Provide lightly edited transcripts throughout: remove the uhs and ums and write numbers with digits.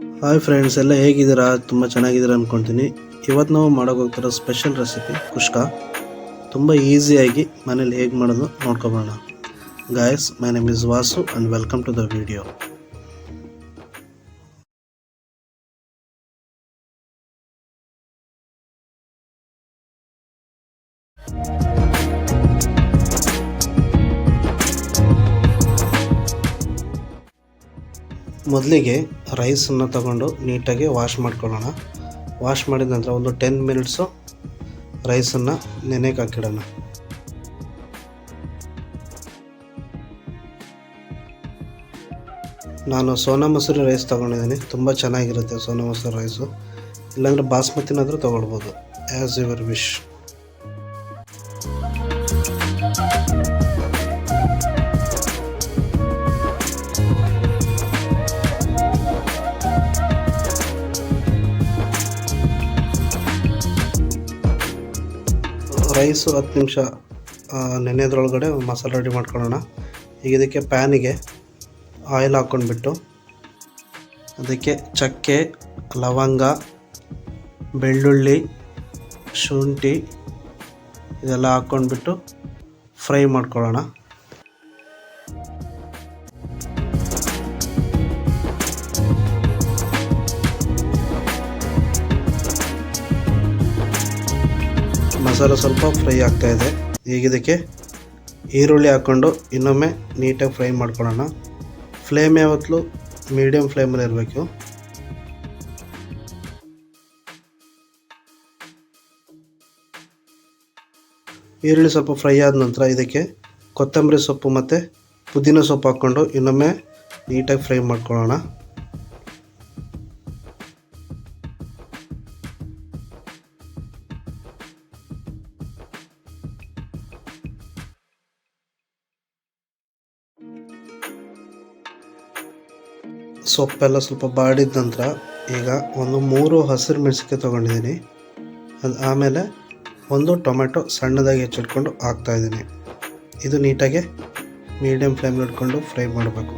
Hi friends, ಎಲ್ಲ ಹೇಗಿದ್ದೀರಾ? ತುಂಬ ಚೆನ್ನಾಗಿದ್ದೀರಾ ಅಂದ್ಕೊಳ್ತೀನಿ. ಇವತ್ತು ನಾವು ಮಾಡೋಕೆ ಹೋಗ್ತಿರೋ ಸ್ಪೆಷಲ್ ರೆಸಿಪಿ ಕುಷ್ಕಾ. ತುಂಬ ಈಸಿಯಾಗಿ ಮನೇಲಿ ಹೇಗೆ ಮಾಡೋದು ನೋಡ್ಕೊಬೋಣ. Guys, my name is Vasu and welcome to the video. ಮೊದಲಿಗೆ ರೈಸನ್ನು ತಗೊಂಡು ನೀಟಾಗಿ ವಾಶ್ ಮಾಡ್ಕೊಳ್ಳೋಣ. ವಾಶ್ ಮಾಡಿದ ನಂತರ ಒಂದು 10 ಮಿನಿಟ್ಸು ರೈಸನ್ನು ನೆನೆಗೆ ಹಾಕಿಡೋಣ. ನಾನು ಸೋನಾ ಮಸೂರಿ ರೈಸ್ ತೊಗೊಂಡಿದ್ದೀನಿ. ತುಂಬ ಚೆನ್ನಾಗಿರುತ್ತೆ ಸೋನಾ ಮಸೂರಿ ರೈಸು. ಇಲ್ಲಾಂದರೆ ಬಾಸ್ಮತಿನಾದರೂ ತೊಗೊಳ್ಬೋದು, ಆ್ಯಸ್ ಯುವರ್ ವಿಶ್. ರೈಸು 10 ನಿಮಿಷ ನೆನೆಯೋದ್ರೊಳಗಡೆ ಮಸಾಲೆ ರೆಡಿ ಮಾಡ್ಕೊಳ್ಳೋಣ. ಈಗ ಇದಕ್ಕೆ ಪ್ಯಾನಿಗೆ ಆಯಿಲ್ ಹಾಕ್ಕೊಂಡ್ಬಿಟ್ಟು ಅದಕ್ಕೆ ಚಕ್ಕೆ, ಲವಂಗ, ಬೆಳ್ಳುಳ್ಳಿ, ಶುಂಠಿ ಇದೆಲ್ಲ ಹಾಕ್ಕೊಂಡ್ಬಿಟ್ಟು ಫ್ರೈ ಮಾಡ್ಕೊಳ್ಳೋಣ. ಮಸಾಲೆ ಸ್ವಲ್ಪ ಫ್ರೈ ಆಗ್ತಾಯಿದೆ. ಈಗ ಇದಕ್ಕೆ ಈರುಳ್ಳಿ ಹಾಕ್ಕೊಂಡು ಇನ್ನೊಮ್ಮೆ ನೀಟಾಗಿ ಫ್ರೈ ಮಾಡ್ಕೊಳ್ಳೋಣ. ಫ್ಲೇಮ್ ಯಾವತ್ತೂ ಮೀಡಿಯಮ್ ಫ್ಲೇಮಲ್ಲಿ ಇರಬೇಕು. ಈರುಳ್ಳಿ ಸ್ವಲ್ಪ ಫ್ರೈ ಆದ ನಂತರ ಇದಕ್ಕೆ ಕೊತ್ತಂಬರಿ ಸೊಪ್ಪು ಮತ್ತು ಪುದೀನ ಸೊಪ್ಪು ಹಾಕ್ಕೊಂಡು ಇನ್ನೊಮ್ಮೆ ನೀಟಾಗಿ ಫ್ರೈ ಮಾಡ್ಕೊಳ್ಳೋಣ. ಸೊಪ್ಪೆಲ್ಲ ಸ್ವಲ್ಪ ಬಾಡಿದ ನಂತರ ಈಗ ಒಂದು 3 ಹಸಿರು ಮೆಣಸಿನ್ಕಾಯಿ ತೊಗೊಂಡಿದ್ದೀನಿ. ಆಮೇಲೆ ಒಂದು ಟೊಮೆಟೊ ಸಣ್ಣದಾಗಿ ಹೆಚ್ಚಿಟ್ಕೊಂಡು ಹಾಕ್ತಾಯಿದ್ದೀನಿ. ಇದು ನೀಟಾಗಿ ಮೀಡಿಯಮ್ ಫ್ಲೇಮಲ್ಲಿ ಇಟ್ಕೊಂಡು ಫ್ರೈ ಮಾಡಬೇಕು.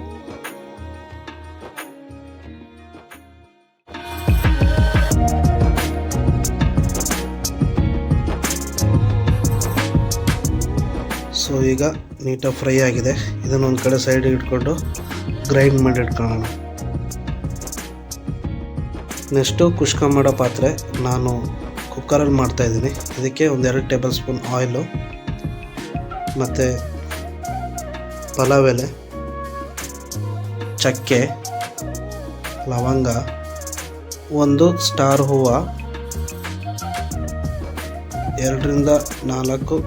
ಸೊ ಈಗ ನೀಟಾಗಿ ಫ್ರೈ ಆಗಿದೆ. ಇದನ್ನು ಒಂದು ಕಡೆ ಸೈಡಿಗೆ ಇಟ್ಕೊಂಡು ಗ್ರೈಂಡ್ ಮಾಡಿ ಇಟ್ಕೊಳ್ಳೋಣ. ನೆಕ್ಸ್ಟು ಕುಷ್ಕಾ ಮಾಡೋ ಪಾತ್ರೆ ನಾನು ಕುಕ್ಕರಲ್ಲಿ ಮಾಡ್ತಾಯಿದ್ದೀನಿ. ಇದಕ್ಕೆ 1-2 ಟೇಬಲ್ ಸ್ಪೂನ್ ಆಯಿಲು ಮತ್ತು ಪಲಾವ್ ಎಲೆ, ಚಕ್ಕೆ, ಲವಂಗ, 1 ಸ್ಟಾರ್ ಹೂವು, 2-4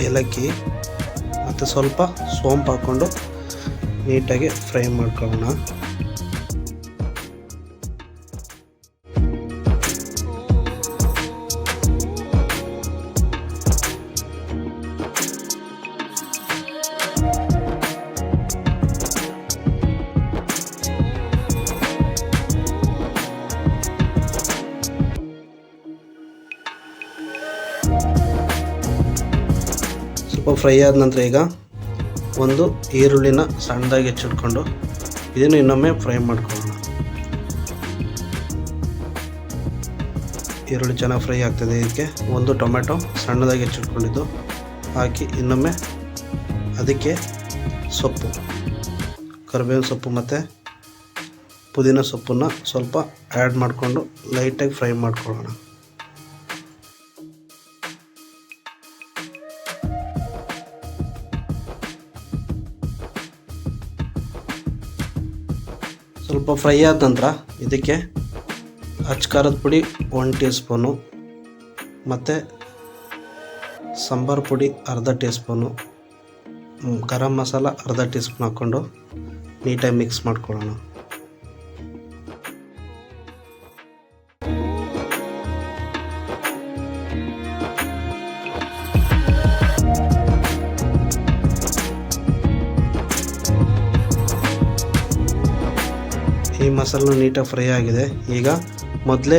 ಏಲಕ್ಕಿ ಮತ್ತು ಸ್ವಲ್ಪ ಸೋಂಪು ಹಾಕ್ಕೊಂಡು ನೀಟಾಗಿ ಫ್ರೈ ಮಾಡ್ಕೊಳ್ಳೋಣ. ಸ್ವಲ್ಪ ಫ್ರೈ ಆದ ನಂತರ ಈಗ ಒಂದು ಈರುಳ್ಳಿನ ಸಣ್ಣದಾಗಿ ಹೆಚ್ಚಿಟ್ಕೊಂಡು ಇದನ್ನು ಇನ್ನೊಮ್ಮೆ ಫ್ರೈ ಮಾಡ್ಕೊಳ್ಳೋಣ. ಈರುಳ್ಳಿ ಚೆನ್ನಾಗಿ ಫ್ರೈ ಆಗ್ತದೆ. ಇದಕ್ಕೆ ಒಂದು ಟೊಮೆಟೊ ಸಣ್ಣದಾಗಿ ಹೆಚ್ಚಿಟ್ಕೊಂಡಿದ್ದು ಹಾಕಿ ಇನ್ನೊಮ್ಮೆ ಅದಕ್ಕೆ ಸೊಪ್ಪು, ಕರಿಬೇವಿನ ಸೊಪ್ಪು ಮತ್ತು ಪುದೀನ ಸೊಪ್ಪನ್ನು ಸ್ವಲ್ಪ ಆ್ಯಡ್ ಮಾಡಿಕೊಂಡು ಲೈಟಾಗಿ ಫ್ರೈ ಮಾಡ್ಕೊಳ್ಳೋಣ. ಸ್ವಲ್ಪ ಫ್ರೈ ಆದ ನಂತರ ಇದಕ್ಕೆ ಅಚ್ಕಾರದ ಪುಡಿ 1 ಟೀ ಸ್ಪೂನು ಮತ್ತು ಸಾಂಬಾರು ಪುಡಿ ಅರ್ಧ ಟೀ ಸ್ಪೂನು, ಗರಂ ಮಸಾಲ ಅರ್ಧ ಟೀ ಸ್ಪೂನ್ ಹಾಕ್ಕೊಂಡು ನೀಟಾಗಿ ಮಿಕ್ಸ್ ಮಾಡ್ಕೊಳ್ಳೋಣ. ಈ ಮಸಾಲ ನೀಟಾಗಿ ಫ್ರೈ ಆಗಿದೆ. ಈಗ ಮೊದಲೇ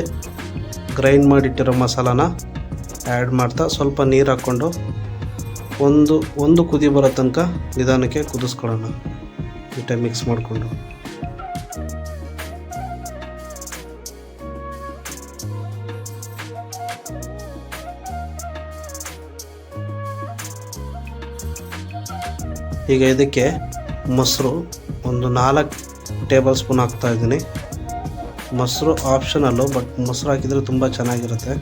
ಗ್ರೈಂಡ್ ಮಾಡಿಟ್ಟಿರೋ ಮಸಾಲಾನ ಆ್ಯಡ್ ಮಾಡ್ತಾ ಸ್ವಲ್ಪ ನೀರು ಹಾಕ್ಕೊಂಡು ಒಂದು ಕುದಿ ಬರೋ ತನಕ ನಿಧಾನಕ್ಕೆ ಕುದಿಸ್ಕೊಳ್ಳೋಣ. ನೀಟಾಗಿ ಮಿಕ್ಸ್ ಮಾಡಿಕೊಂಡು ಈಗ ಇದಕ್ಕೆ ಮೊಸರು ಒಂದು 4 ಟೇಬಲ್ ಸ್ಪೂನ್ ಹಾಕ್ತಾಯಿದ್ದೀನಿ. ಮೊಸರು ಆಪ್ಷನಲ್ಲು, ಬಟ್ ಮೊಸರು ಹಾಕಿದರೆ ತುಂಬ ಚೆನ್ನಾಗಿರುತ್ತೆ.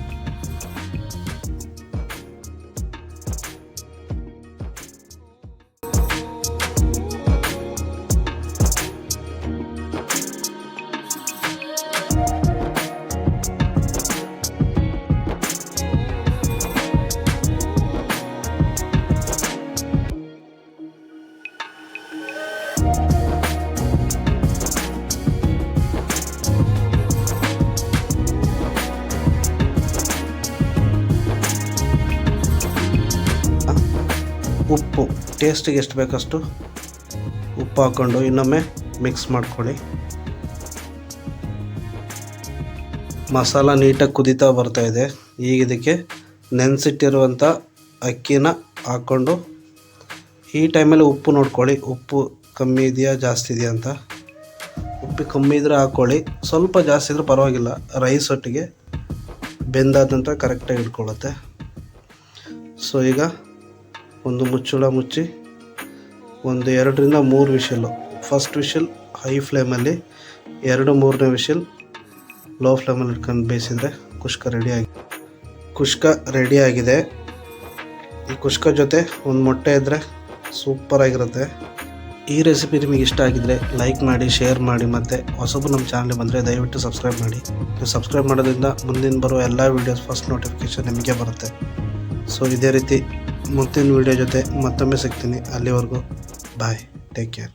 ಉಪ್ಪು ಟೇಸ್ಟಿಗೆ ಎಷ್ಟು ಬೇಕಷ್ಟು ಉಪ್ಪು ಹಾಕ್ಕೊಂಡು ಇನ್ನೊಮ್ಮೆ ಮಿಕ್ಸ್ ಮಾಡ್ಕೊಳ್ಳಿ. ಮಸಾಲ ನೀಟಾಗಿ ಕುದೀತಾ ಬರ್ತಾಯಿದೆ. ಈಗ ಇದಕ್ಕೆ ನೆನೆಸಿಟ್ಟಿರುವಂಥ ಅಕ್ಕಿನ ಹಾಕ್ಕೊಂಡು ಈ ಟೈಮಲ್ಲಿ ಉಪ್ಪು ನೋಡ್ಕೊಳ್ಳಿ, ಉಪ್ಪು ಕಮ್ಮಿ ಇದೆಯಾ ಜಾಸ್ತಿ ಇದೆಯಾ ಅಂತ. ಉಪ್ಪು ಕಮ್ಮಿ ಇದ್ದರೆ ಹಾಕ್ಕೊಳ್ಳಿ, ಸ್ವಲ್ಪ ಜಾಸ್ತಿ ಇದ್ದರೆ ಪರವಾಗಿಲ್ಲ. ರೈಸ್ ಒಟ್ಟಿಗೆ ಬೆಂದಾದ ನಂತರ ಕರೆಕ್ಟಾಗಿ ಇಟ್ಕೊಳ್ಳುತ್ತೆ. ಸೊ ಈಗ ಒಂದು ಮುಚ್ಚಳ ಮುಚ್ಚಿ ಒಂದು 2ರಿಂದ 3 ವಿಷಲ್ಲು. ಫಸ್ಟ್ ವಿಷಲ್ ಹೈ ಫ್ಲೇಮಲ್ಲಿ, 2-3ನೇ ವಿಷಲ್ ಲೋ ಫ್ಲೇಮಲ್ಲಿ ಇಟ್ಕೊಂಡು ಬೇಯಿಸಿದರೆ ಕುಷ್ಕ ರೆಡಿಯಾಗಿದೆ. ಈ ಕುಷ್ಕ ಜೊತೆ ಒಂದು ಮೊಟ್ಟೆ ಇದ್ದರೆ ಸೂಪರಾಗಿರುತ್ತೆ. ಈ ರೆಸಿಪಿ ನಿಮಗೆ ಇಷ್ಟ ಆಗಿದ್ದರೆ ಲೈಕ್ ಮಾಡಿ, ಶೇರ್ ಮಾಡಿ, ಮತ್ತು ಹೊಸಬರು ನಮ್ಮ ಚಾನಲ್ಗೆ ಬಂದರೆ ದಯವಿಟ್ಟು ಸಬ್ಸ್ಕ್ರೈಬ್ ಮಾಡಿ. ನೀವು ಸಬ್ಸ್ಕ್ರೈಬ್ ಮಾಡೋದ್ರಿಂದ ಮುಂದಿನ ಬರೋ ಎಲ್ಲ ವೀಡಿಯೋಸ್ ಫಸ್ಟ್ ನೋಟಿಫಿಕೇಷನ್ ನಿಮಗೆ ಬರುತ್ತೆ. ಸೊ ಇದೇ ರೀತಿ ಮುಂದಿನ ವೀಡಿಯೋ ಜೊತೆ ಮತ್ತೊಮ್ಮೆ ಸಿಗ್ತೀನಿ. ಅಲ್ಲಿವರೆಗೂ ಬಾಯ್, ಟೇಕ್ ಕೇರ್.